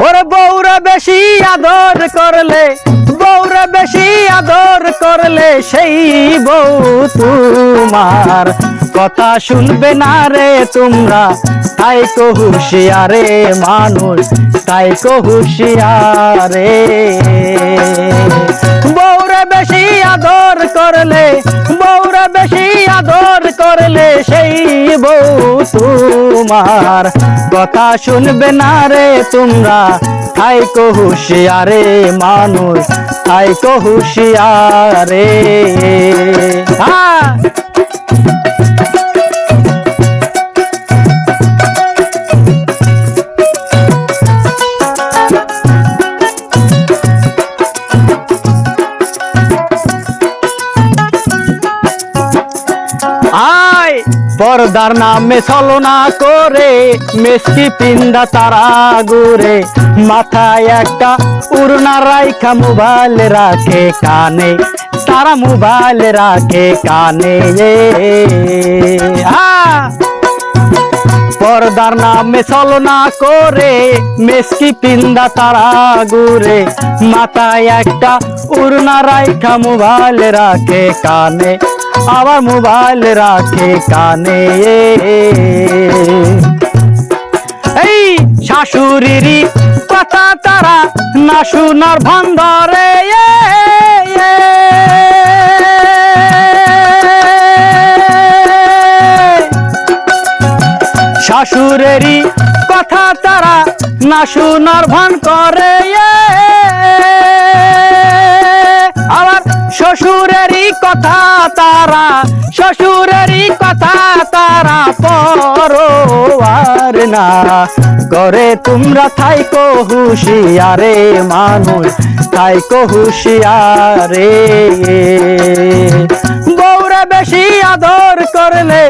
ওরে বউরে বেশি আদর করলে, বউরে বেশি আদর করলে সেই বউ তোমার কথা শুনবে না রে তোমরা। তাই কো হুঁশিয়ারে মানুষ, তাই কো হুঁশিয়ারে। বউরে বেশি আদর করলে, বউরে বেশি আদর করলে সেই বউ তোমার কথা শুনবে না রে তোমরা। তাই কো হুঁশিয়ারে মানুষ, তাই কো হুঁশিয়ারে। আয় পর্দার নামে ছলনা করে মেসকি পিন্দা তারা ঘুরে, মাথায় একটা উড়না রাইখা মোবাইল রাখে কানে, তারা মোবাইল রাখে কানে। পর্দার নামে ছলনা করে মেসকি পিন্দা তারা ঘুরে, মাথায় একটা উড়না রাইখা মোবাইল রাখে কানে, আবার মোবাইল রাখে কানে। এই শাশুড়িরই কথা তারা না শোনার ভান ধরে, শাশুড়েরই কথা তারা না শোনার ভান করে, আবার শ্বশুরেরই কথা তারা, শ্বশুরেরই কথা তারা পরোয়ার না করে। তোমরা তাই কো হুঁশিয়ারে মানুষ, তাই কো হুঁশিয়ারে। বউরে বেশি আদর করলে,